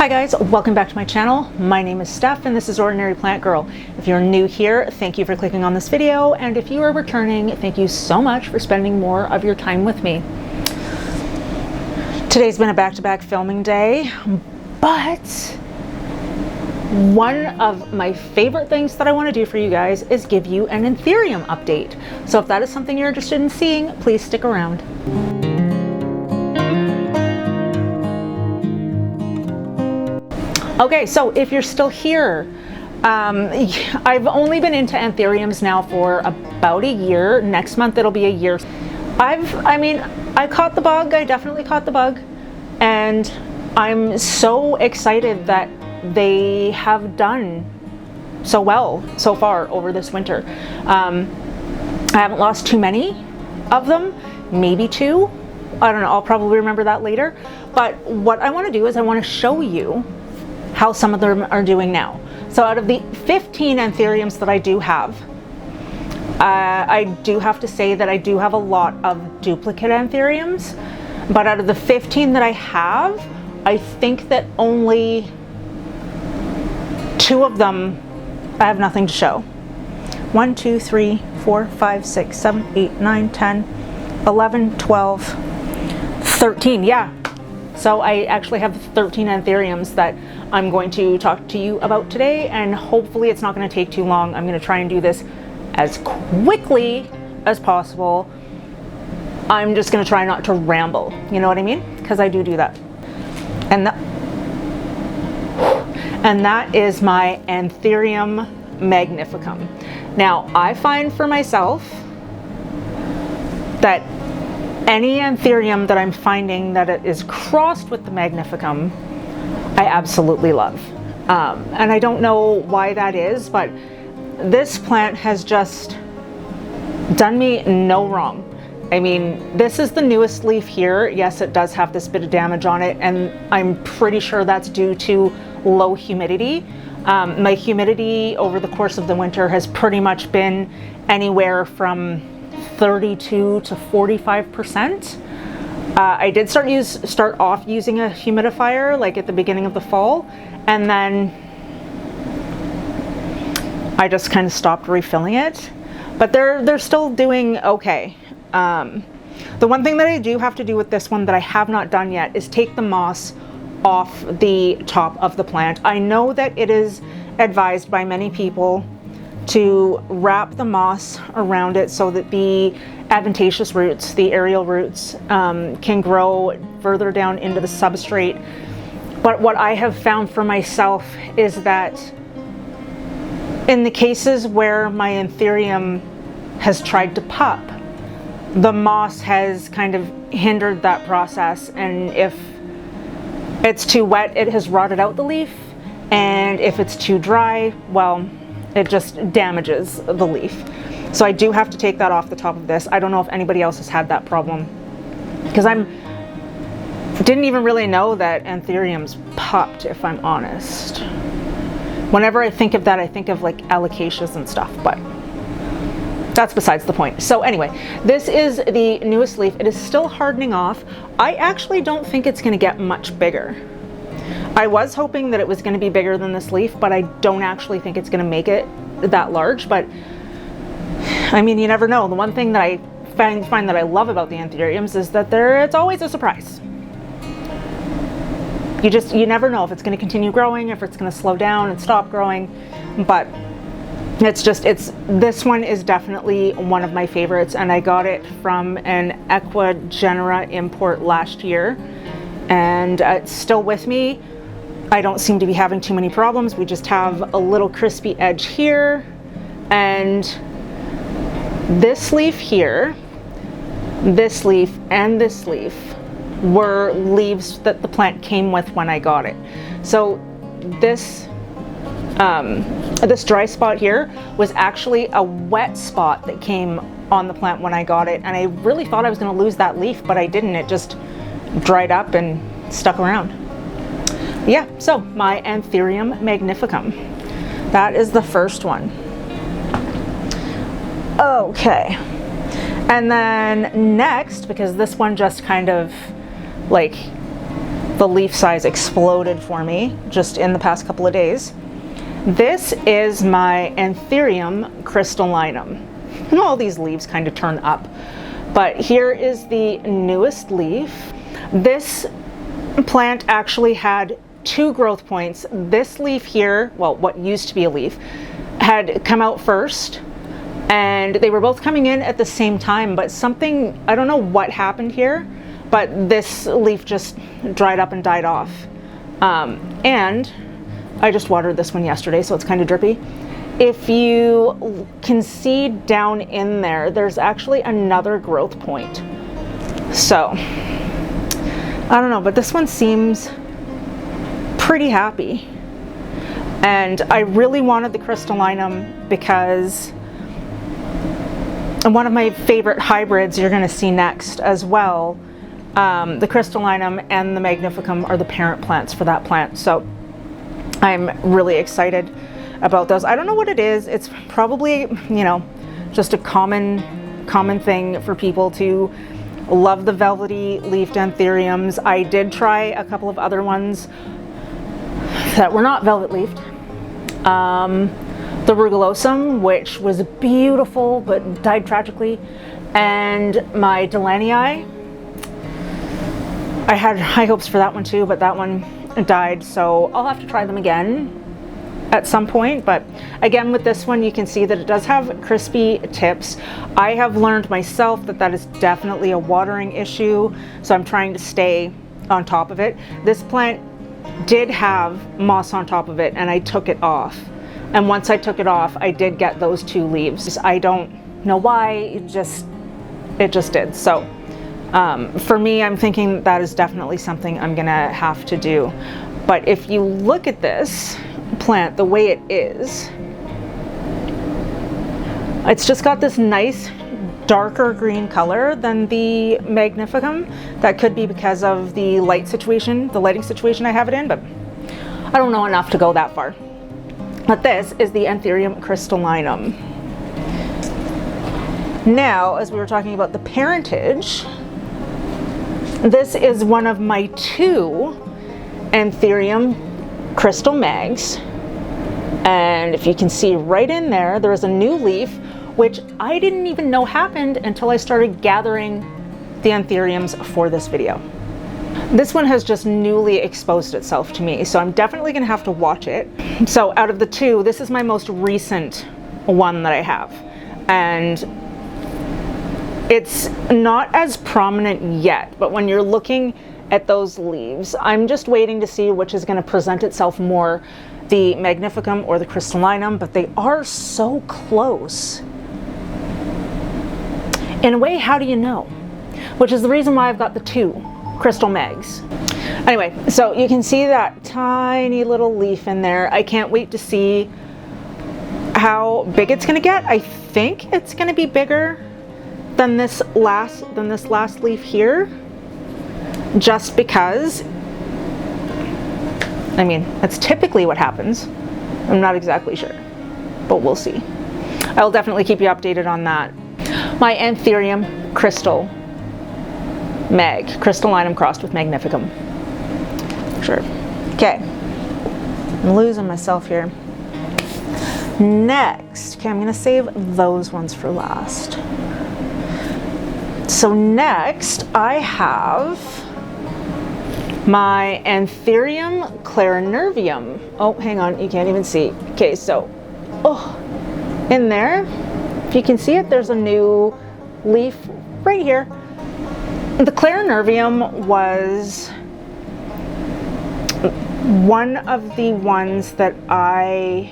Hi guys, welcome back to my channel. My name is Steph and this is Ordinary Plant Girl. If you're new here, thank you for clicking on this video, and if you are returning, thank you so much for spending more of your time with me. Today's been a back-to-back filming day, but one of my favorite things that I want to do for you guys is give you an Anthurium update. So if that is something you're interested in seeing, please stick around. Okay, so if you're still here, I've only been into Anthuriums now for about a year. Next month it'll be a year. I caught the bug. I definitely caught the bug, and I'm so excited that they have done so well so far over this winter. I haven't lost too many of them, maybe two. I don't know, I'll probably remember that later. But what I want to do is I want to show you how some of them are doing now. So out of the 15 Anthuriums that I do have, I do have to say that I do have a lot of duplicate Anthuriums, but out of the 15 that I have, I think that only 2 of them I have nothing to show. 1, 2, 3, 4, 5, 6, 7, 8, 9, 10, 11, 12, 13, yeah. So I actually have 13 Anthuriums that I'm going to talk to you about today, and hopefully it's not going to take too long. I'm going to try and do this as quickly as possible. I'm just going to try not to ramble, you know what I mean? Because I do that. And that is my Anthurium magnificum. Now, I find for myself that any Anthurium that I'm finding that it is crossed with the magnificum, I absolutely love. And I don't know why that is, but this plant has just done me no wrong. I mean, this is the newest leaf here. Yes, it does have this bit of damage on it, and I'm pretty sure that's due to low humidity. My humidity over the course of the winter has pretty much been anywhere from 32 to 45%. I did start off using a humidifier like at the beginning of the fall, and then I just kind of stopped refilling it. But they're still doing okay. The one thing that I do have to do with this one that I have not done yet is take the moss off the top of the plant. I know that it is advised by many people to wrap the moss around it so that the adventitious roots, the aerial roots, can grow further down into the substrate. But what I have found for myself is that in the cases where my Anthurium has tried to pup, the moss has kind of hindered that process, and if it's too wet, it has rotted out the leaf, and if it's too dry, well, it just damages the leaf. So I do have to take that off the top of this. I don't know if anybody else has had that problem, because didn't even really know that Anthuriums popped, if I'm honest. Whenever I think of that, I think of like alocasias and stuff, but that's besides the point. So anyway, this is the newest leaf. It is still hardening off. I actually don't think it's going to get much bigger. I was hoping that it was going to be bigger than this leaf, but I don't actually think it's going to make it that large. But I mean, you never know. The one thing that I find that I love about the Anthuriums is that it's always a surprise. You never know if it's going to continue growing, if it's going to slow down and stop growing. But this one is definitely one of my favorites, and I got it from an Equa Genera import last year, and it's still with me. I don't seem to be having too many problems. We just have a little crispy edge here, and this leaf here, this leaf, and this leaf were leaves that the plant came with when I got it. So this dry spot here was actually a wet spot that came on the plant when I got it, and I really thought I was going to lose that leaf, but I didn't. It just dried up and stuck around. Yeah, so my Anthurium magnificum. That is the first one. Okay, and then next, because this one just kind of like the leaf size exploded for me just in the past couple of days. This is my Anthurium crystallinum. All these leaves kind of turn up, but here is the newest leaf. This plant actually had 2 growth points. This leaf here, well, what used to be a leaf, had come out first, and they were both coming in at the same time, but something, I don't know what happened here, but this leaf just dried up and died off. And I just watered this one yesterday, so it's kind of drippy. If you can see down in there, there's actually another growth point. So, I don't know, but this one seems pretty happy. And I really wanted the crystallinum because one of my favorite hybrids you're going to see next as well, the crystallinum and the magnificum are the parent plants for that plant. So I'm really excited about those. I don't know what it is. It's probably, you know, just a common thing for people to love the velvety leafed anthuriums. I did try a couple of other ones that were not velvet leafed. The rugulosum, which was beautiful but died tragically, and my Delanii. I had high hopes for that one too, but that one died, so I'll have to try them again at some point. But again, with this one, you can see that it does have crispy tips. I have learned myself that that is definitely a watering issue, so I'm trying to stay on top of it. This plant did have moss on top of it, and I took it off. And once I took it off, I did get those 2 leaves. I don't know why, it just did. So for me, I'm thinking that is definitely something I'm gonna have to do. But if you look at this plant the way it is, it's just got this nice darker green color than the magnificum. That could be because of the lighting situation I have it in, but I don't know enough to go that far. But this is the Anthurium crystallinum. Now, as we were talking about the parentage, this is one of my 2 Anthurium crystal mags. And if you can see right in there, there is a new leaf, which I didn't even know happened until I started gathering the anthuriums for this video. This one has just newly exposed itself to me, so I'm definitely gonna have to watch it. So out of the 2, this is my most recent one that I have. And it's not as prominent yet, but when you're looking at those leaves, I'm just waiting to see which is gonna present itself more, the magnificum or the crystallinum, but they are so close. In a way, how do you know? Which is the reason why I've got the 2 crystal mags. Anyway, so you can see that tiny little leaf in there. I can't wait to see how big it's gonna get. I think it's gonna be bigger than this last leaf here, just because, I mean, that's typically what happens. I'm not exactly sure, but we'll see. I'll definitely keep you updated on that. My Anthurium crystal mag, crystallinum crossed with magnificum. Sure. Okay. I'm losing myself here. Next, okay, I'm gonna save those ones for last. So next, I have my Anthurium clarinervium. Oh, hang on, you can't even see. Okay, so, oh, in there, if you can see it, there's a new leaf right here. The clarinervium was one of the ones that I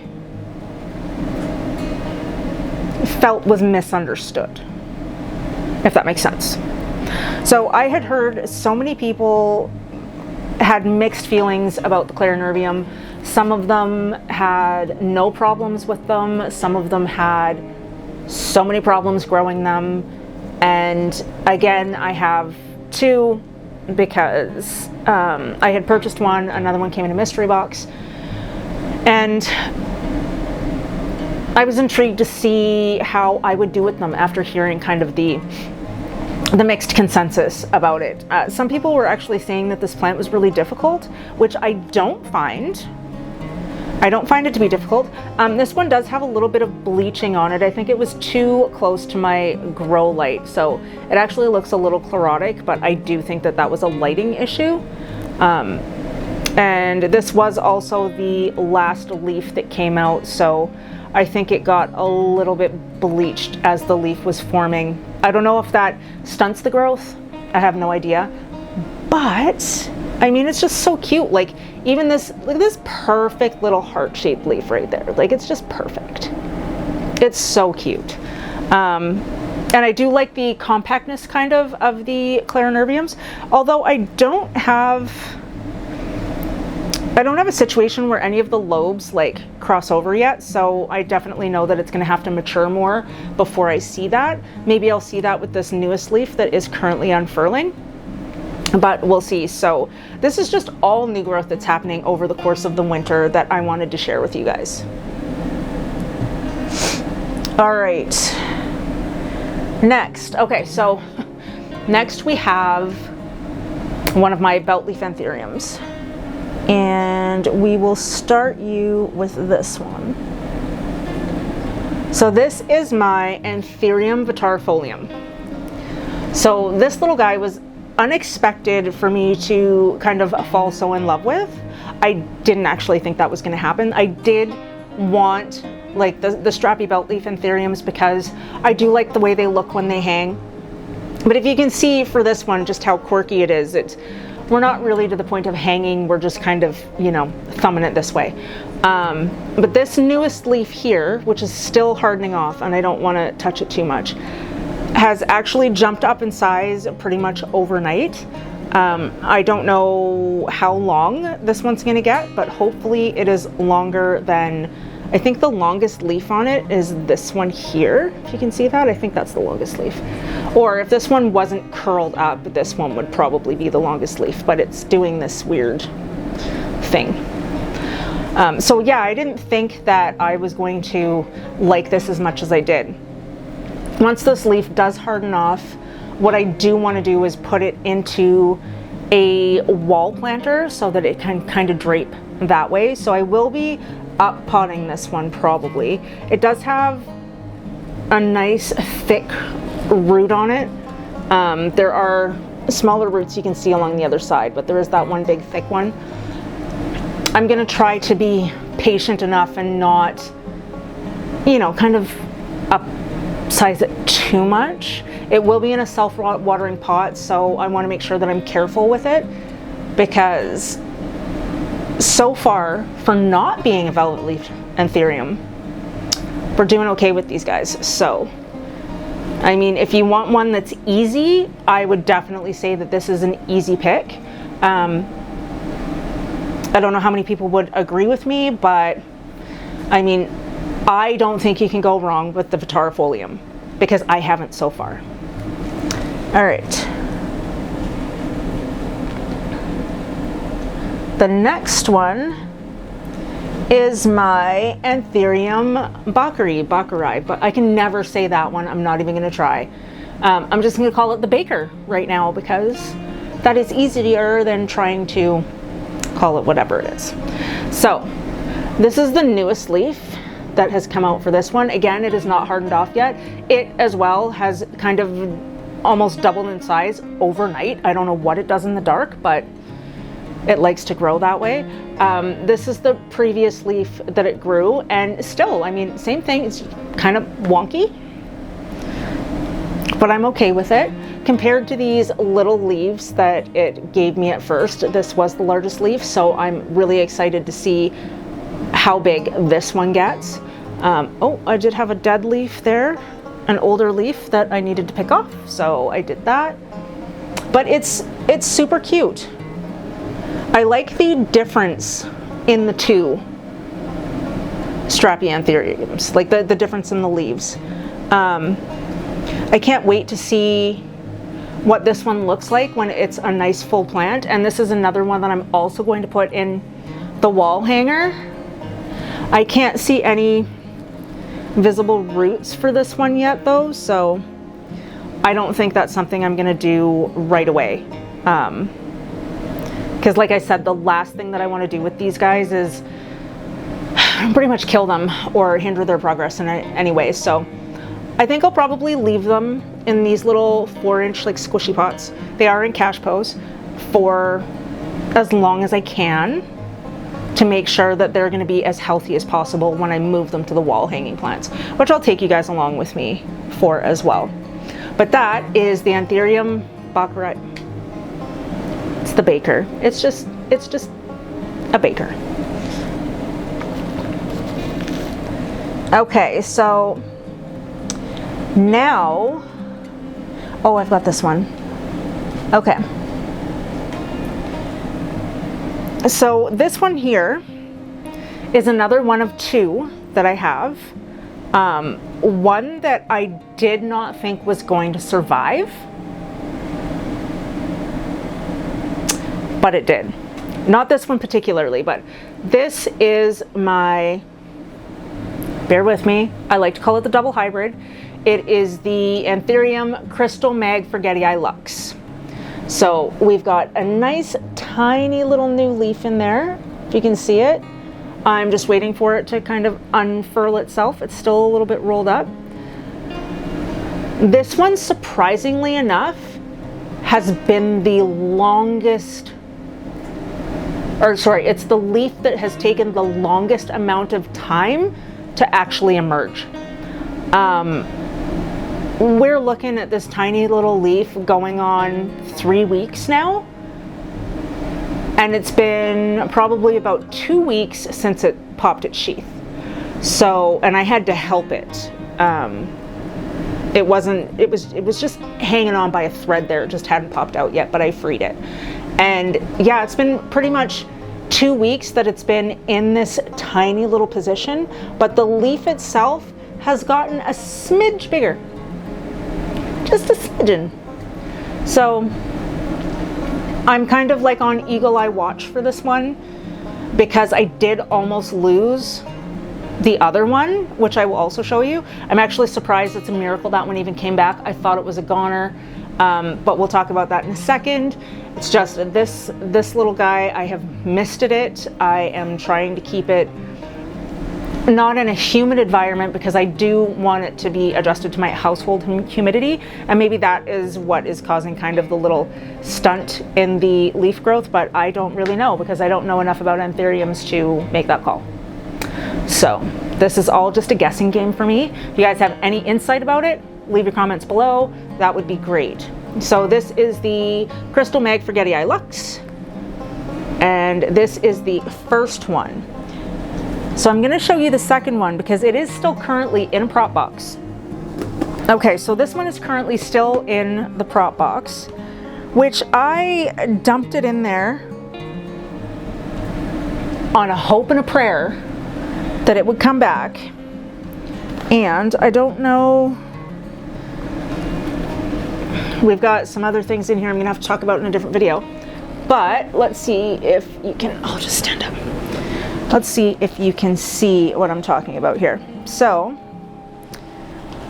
felt was misunderstood, if that makes sense. So I had heard so many people had mixed feelings about the clarinervium. Some of them had no problems with them. Some of them had so many problems growing them. And again, I have 2 because I had purchased one, another one came in a mystery box. And I was intrigued to see how I would do with them after hearing kind of the the mixed consensus about it. Some people were actually saying that this plant was really difficult, which I don't find. I don't find it to be difficult. This one does have a little bit of bleaching on it. I think it was too close to my grow light, so it actually looks a little chlorotic, but I do think that that was a lighting issue. And this was also the last leaf that came out, so I think it got a little bit bleached as the leaf was forming. I don't know if that stunts the growth. I have no idea. But, I mean, it's just so cute. Like, even this, look at this perfect little heart-shaped leaf right there. Like, it's just perfect. It's so cute. And I do like the compactness kind of the Clarinerviums, although I don't have a situation where any of the lobes like cross over yet, so I definitely know that it's going to have to mature more before I see that. Maybe I'll see that with this newest leaf that is currently unfurling, but we'll see. So this is just all new growth that's happening over the course of the winter that I wanted to share with you guys. All right, next. Okay, so next we have one of my belt leaf Anthuriums. And we will start you with this one. So this is my Anthurium vitarifolium. So this little guy was unexpected for me to kind of fall so in love with. I didn't actually think that was going to happen. I did want like the strappy belt leaf Anthuriums because I do like the way they look when they hang. But if you can see for this one just how quirky it is, we're not really to the point of hanging, we're just kind of, you know, thumbing it this way. But this newest leaf here, which is still hardening off, and I don't want to touch it too much, has actually jumped up in size pretty much overnight. I don't know how long this one's going to get, but hopefully it is longer than, I think the longest leaf on it is this one here. If you can see that, I think that's the longest leaf. Or if this one wasn't curled up, this one would probably be the longest leaf, but it's doing this weird thing. So yeah, I didn't think that I was going to like this as much as I did. Once this leaf does harden off, what I do want to do is put it into a wall planter so that it can kind of drape that way. So I will be up potting this one probably. It does have a nice thick root on it. There are smaller roots you can see along the other side, but there is that one big thick one. I'm gonna try to be patient enough and not, you know, kind of upsize it too much. It will be in a self-watering pot, so I want to make sure that I'm careful with it, because so far, for not being a velvet leaf Anthurium, we're doing okay with these guys. So I mean, if you want one that's easy, I would definitely say that this is an easy pick. I don't know how many people would agree with me, but I mean, I don't think you can go wrong with the vitarifolium, because I haven't so far. All right. The next one is my Anthurium Bakeri, but I can never say that one. I'm not even going to try. I'm just going to call it the Baker right now, because that is easier than trying to call it whatever it is. So this is the newest leaf that has come out for this one. Again, it is not hardened off yet. It as well has kind of almost doubled in size overnight. I don't know what it does in the dark, but it likes to grow that way. This is the previous leaf that it grew, and still, I mean, same thing. It's kind of wonky, but I'm okay with it. Compared to these little leaves that it gave me at first, this was the largest leaf, so I'm really excited to see how big this one gets. Oh, I did have a dead leaf there, an older leaf that I needed to pick off, so I did that. But it's super cute. I like the difference in the two strappy Anthuriums, like the difference in the leaves. I can't wait to see what this one looks like when it's a nice full plant. And this is another one that I'm also going to put in the wall hanger. I can't see any visible roots for this one yet though, so I don't think that's something I'm gonna do right away. Because like I said, the last thing that I want to do with these guys is pretty much kill them or hinder their progress in any way. So I think I'll probably leave them in these little 4-inch like squishy pots. They are in cash pose for as long as I can, to make sure that they're going to be as healthy as possible when I move them to the wall hanging plants, which I'll take you guys along with me for as well. But that is the Anthurium Baccarat. It's the baker. It's just a baker. Okay, so now, oh, I've got this one. Okay. So this one here is another one of 2 that I have. One that I did not think was going to survive, but it did. Not this one particularly, but this is my, bear with me, I like to call it the double hybrid. It is the Anthurium Crystal Mag Forgetii Lux. So we've got a nice tiny little new leaf in there, if you can see it. I'm just waiting for it to kind of unfurl itself. It's still a little bit rolled up. This one, surprisingly enough, has been the longest, or sorry, it's the leaf that has taken the longest amount of time to actually emerge. We're looking at this tiny little leaf going on 3 weeks now. And it's been probably about 2 weeks since it popped its sheath. So, and I had to help it. It was just hanging on by a thread there. It just hadn't popped out yet, but I freed it. And yeah, it's been pretty much 2 weeks that it's been in this tiny little position, but the leaf itself has gotten a smidge bigger. Just a smidgen. So I'm kind of like on eagle eye watch for this one, because I did almost lose the other one, which I will also show you. I'm actually surprised it's a miracle that one even came back. I thought it was a goner, but we'll talk about that in a second. It's just this little guy, I have misted it. I am trying to keep it not in a humid environment, because I do want it to be adjusted to my household humidity, and maybe that is what is causing kind of the little stunt in the leaf growth, but I don't really know, because I don't know enough about anthuriums to make that call. So this is all just a guessing game for me. If you guys have any insight about it, leave your comments below. That would be great. So this is the Crystal Mag Forgetii Lux, and this is the first one. So I'm going to show you the second one, because it is still currently in a prop box. Okay, so this one is currently still in the prop box, which I dumped it in there on a hope and a prayer that it would come back. And I don't know, we've got some other things in here I'm going to have to talk about in a different video. But let's see if you can, I'll just stand up. Let's see if you can see what I'm talking about here. So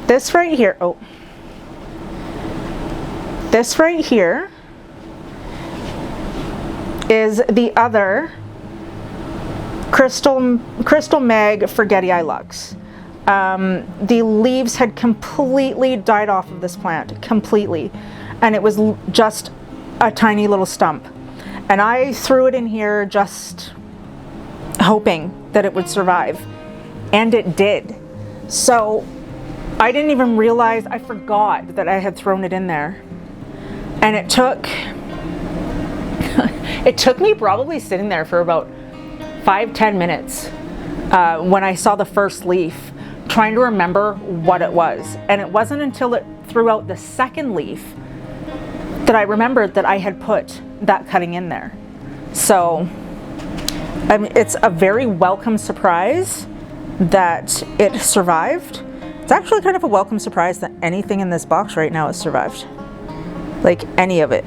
this right here, this right here is the other Crystal Mag Forgetii Lux. The leaves had completely died off of this plant, completely, and it was just a tiny little stump. And I threw it in here just hoping that it would survive, and it did. So I didn't even realize, I forgot that I had thrown it in there, and it took it took me probably sitting there for about 5-10 minutes when I saw the first leaf, trying to remember what it was. And it wasn't until it threw out the second leaf that I remembered that I had put that cutting in there. So I mean, it's a very welcome surprise that it survived. It's actually kind of a welcome surprise that anything in this box right now has survived. Like, any of it.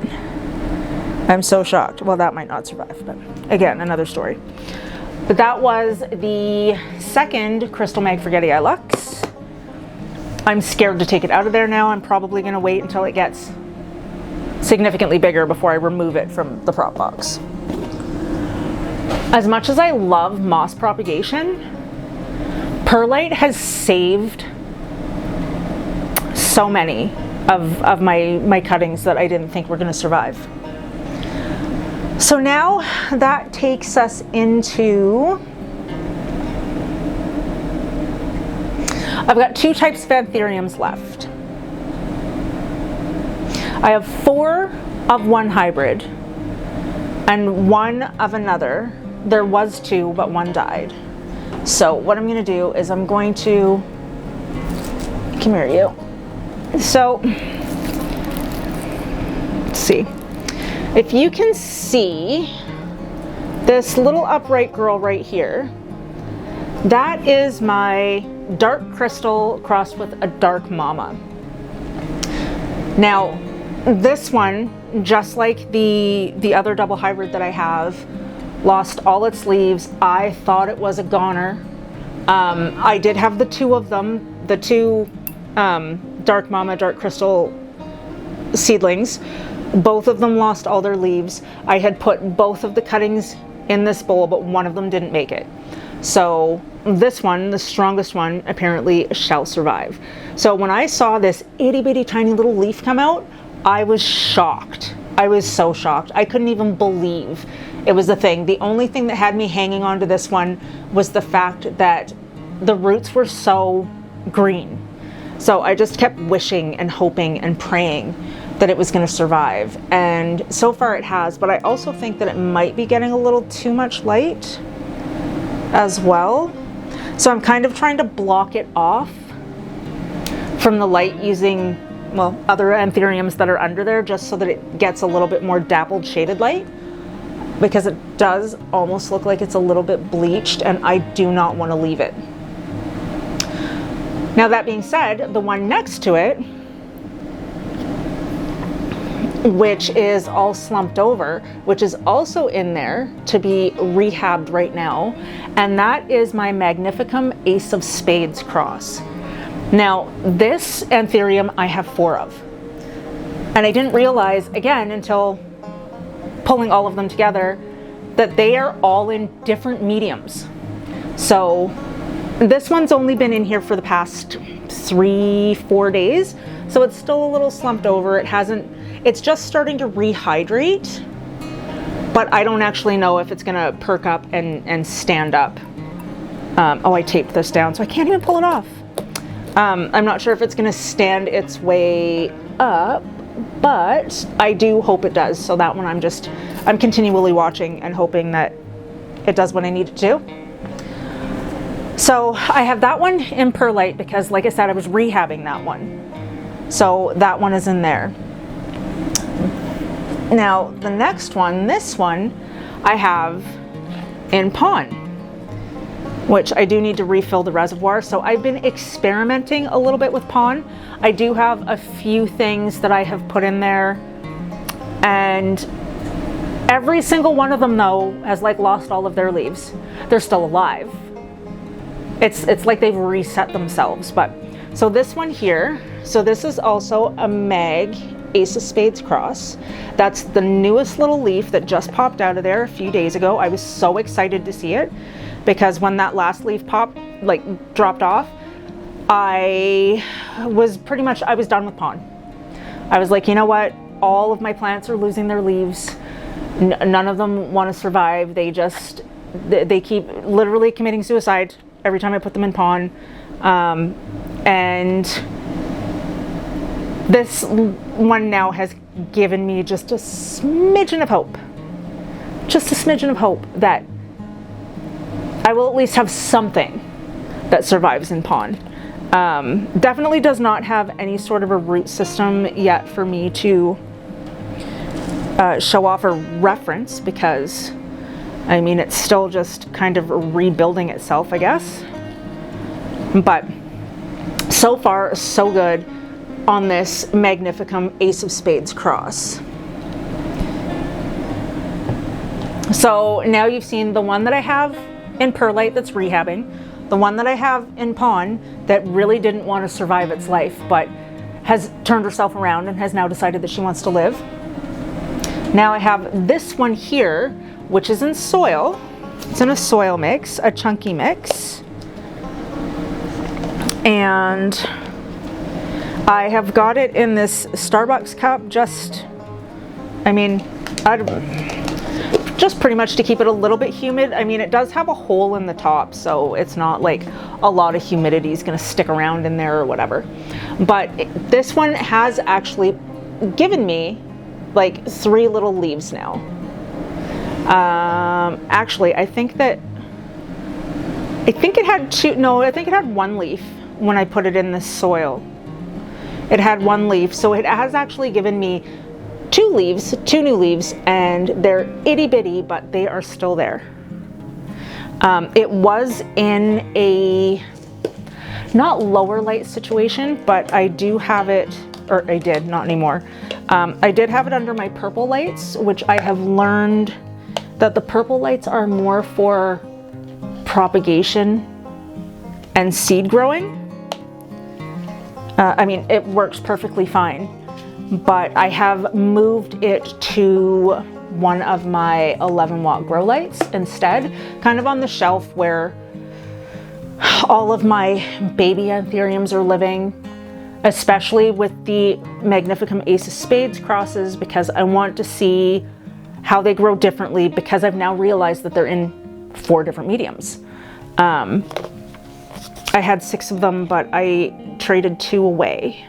I'm so shocked. Well, that might not survive, but again, another story. But that was the second Crystal Mag Forgetii Lux. I'm scared to take it out of there now. I'm probably going to wait until it gets significantly bigger before I remove it from the prop box. As much as I love moss propagation, perlite has saved so many of my cuttings that I didn't think were going to survive. So now that takes us into, I've got 2 types of anthuriums left. I have 4 of one hybrid and 1 of another. There was 2, but 1 died. So what I'm going to do is I'm going to, come here you. So, let's see. If you can see this little upright girl right here, that is my dark crystal crossed with a dark mama. Now, this one, just like the other double hybrid that I have, lost all its leaves. I thought it was a goner. I did have the 2 of them, the 2 dark mama, dark crystal seedlings. Both of them lost all their leaves. I had put both of the cuttings in this bowl, but one of them didn't make it. So this one, the strongest one, apparently shall survive. So when I saw this itty bitty tiny little leaf come out, I was shocked. I was so shocked. I couldn't even believe it was a thing. The only thing that had me hanging on to this one was the fact that the roots were so green. So I just kept wishing and hoping and praying that it was going to survive. And so far it has, but I also think that it might be getting a little too much light as well. So I'm kind of trying to block it off from the light using, well, other anthuriums that are under there, just so that it gets a little bit more dappled shaded light, because it does almost look like it's a little bit bleached and I do not want to leave it. Now that being said, the one next to it, which is all slumped over, which is also in there to be rehabbed right now, and that is my Magnificum Ace of Spades cross. Now this anthurium I have 4 of, and I didn't realize again until pulling all of them together that they are all in different mediums. So this one's only been in here for the past 3-4 days, so it's still a little slumped over. It's just starting to rehydrate, but I don't actually know if it's gonna perk up and stand up. Oh, I taped this down, so I can't even pull it off. I'm not sure if it's gonna stand its way up, but I do hope it does. So that one I'm continually watching and hoping that it does what I need it to. So I have that one in perlite because, like I said, I was rehabbing that one. So that one is in there. Now the next one, this one, I have in pond, which I do need to refill the reservoir. So I've been experimenting a little bit with pond. I do have a few things that I have put in there, and every single one of them though has like lost all of their leaves. They're still alive. It's like they've reset themselves. But so this one here, so this is also a Mag Ace of Spades cross. That's the newest little leaf that just popped out of there a few days ago. I was so excited to see it because when that last leaf dropped off, I was done with pond. I was like, you know what? All of my plants are losing their leaves. None of them want to survive. They keep literally committing suicide every time I put them in pond. And this one now has given me just a smidgen of hope. Just a smidgen of hope that I will at least have something that survives in pond. Definitely does not have any sort of a root system yet for me to show off or reference, because I mean it's still just kind of rebuilding itself, I guess. But so far so good on this Magnificum Ace of Spades cross. So now you've seen the one that I have in perlite that's rehabbing, the one that I have in pawn that really didn't want to survive its life, but has turned herself around and has now decided that she wants to live. Now I have this one here, which is in soil. It's in a soil mix, a chunky mix. And I have got it in this Starbucks cup, just pretty much to keep it a little bit humid. I mean, it does have a hole in the top, so it's not like a lot of humidity is going to stick around in there or whatever. But this one has actually given me like 3 little leaves now. Actually, I think it had 2, no, I think it had 1 leaf when I put it in the soil. It had 1 leaf, so it has actually given me 2 leaves, 2 new leaves, and they're itty bitty, but they are still there. It was in a not lower light situation, but I do have it, or I did, not anymore. I did have it under my purple lights, which I have learned that the purple lights are more for propagation and seed growing. I mean, it works perfectly fine, but I have moved it to one of my 11-watt grow lights instead, kind of on the shelf where all of my baby anthuriums are living, especially with the Magnificum Ace of Spades crosses, because I want to see how they grow differently, because I've now realized that they're in 4 different mediums. I had 6 of them, but I traded 2 away.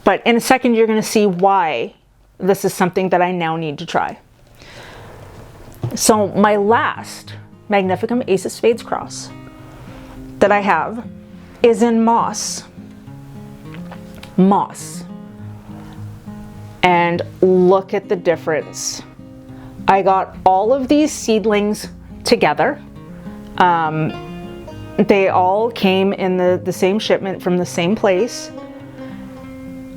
But in a second, you're going to see why this is something that I now need to try. So my last Magnificum Ace of Spades cross that I have is in moss. Moss. And look at the difference. I got all of these seedlings together. They all came in the same shipment from the same place.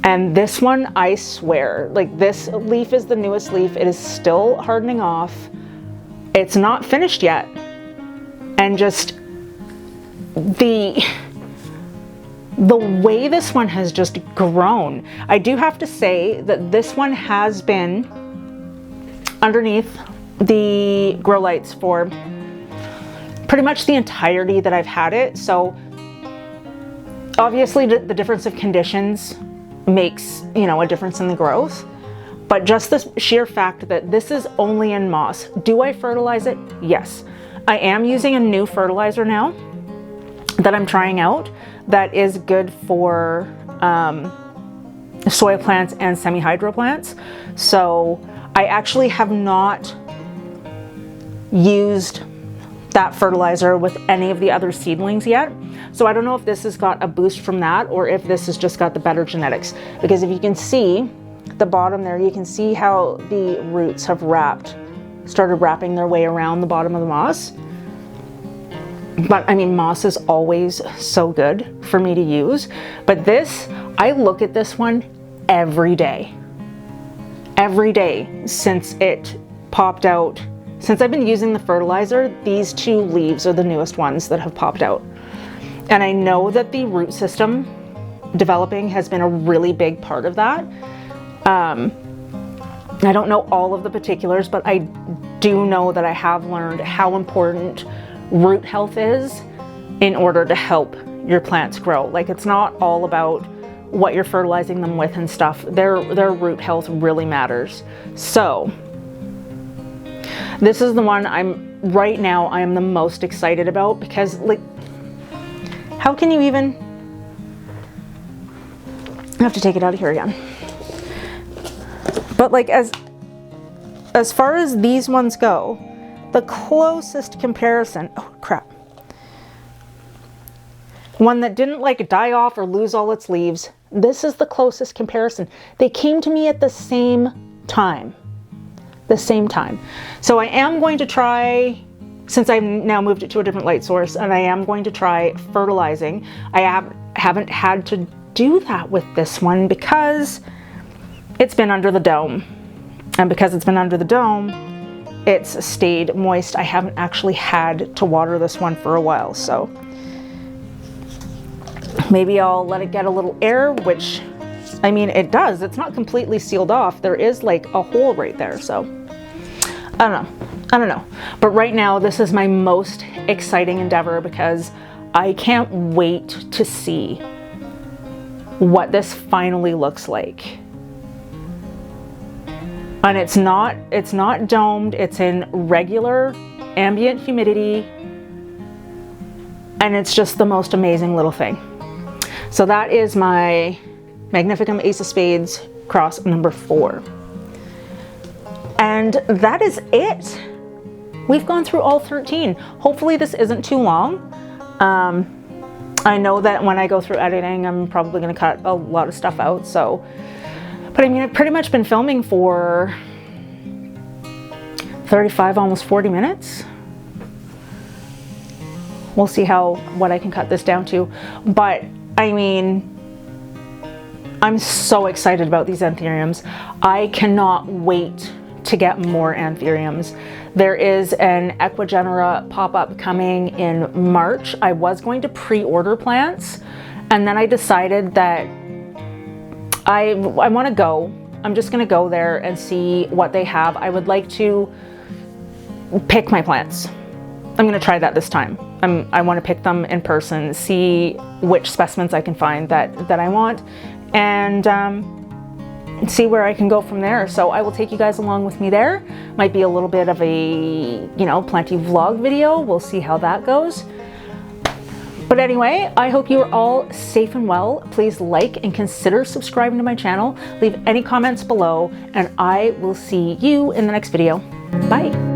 And this one, I swear, like, this leaf is the newest leaf. It is still hardening off. It's not finished yet. And just the way this one has just grown. I do have to say that this one has been underneath the grow lights for pretty much the entirety that I've had it. So obviously the difference of conditions makes, you know, a difference in the growth. But just the sheer fact that this is only in moss. Do I fertilize it? Yes. I am using a new fertilizer now that I'm trying out that is good for soil plants and semi-hydro plants. So I actually have not used that fertilizer with any of the other seedlings yet. So I don't know if this has got a boost from that or if this has just got the better genetics. Because if you can see the bottom there, you can see how the roots have started wrapping their way around the bottom of the moss. But I mean, moss is always so good for me to use. But this, I look at this one every day. Every day since it popped out. Since I've been using the fertilizer, these 2 leaves are the newest ones that have popped out. And I know that the root system developing has been a really big part of that. I don't know all of the particulars, but I do know that I have learned how important root health is in order to help your plants grow. Like, it's not all about what you're fertilizing them with and stuff. Their root health really matters. So this is the one I am the most excited about, because, like, how can you even, I have to take it out of here again. But like, as far as these ones go, the closest comparison, oh crap, one that didn't like die off or lose all its leaves, this is the closest comparison. They came to me at the same time. So I am going to try, since I've now moved it to a different light source, and I am going to try fertilizing. I haven't had to do that with this one because it's been under the dome. And because it's been under the dome, it's stayed moist. I haven't actually had to water this one for a while, so maybe I'll let it get a little air, which, I mean, it does. It's not completely sealed off. There is like a hole right there, so I don't know. But right now, this is my most exciting endeavor because I can't wait to see what this finally looks like. And it's not domed, it's in regular ambient humidity, and it's just the most amazing little thing. So that is my Magnificum Ace of Spades cross number 4. And that is it. We've gone through all 13. Hopefully this isn't too long. I know that when I go through editing, I'm probably gonna cut a lot of stuff out, so. But I mean, I've pretty much been filming for 35, almost 40 minutes. We'll see what I can cut this down to. But I mean, I'm so excited about these Anthuriums. I cannot wait to get more Anthuriums. There is an Equigenera pop-up coming in March. I was going to pre-order plants, and then I decided that I want to go. I'm just going to go there and see what they have. I would like to pick my plants. I'm going to try that this time. I want to pick them in person, see which specimens I can find that I want, and see where I can go from there. So I will take you guys along with me there. Might be a little bit of a, plenty vlog video. We'll see how that goes. But anyway, I hope you are all safe and well. Please like and consider subscribing to my channel. Leave any comments below, and I will see you in the next video. Bye.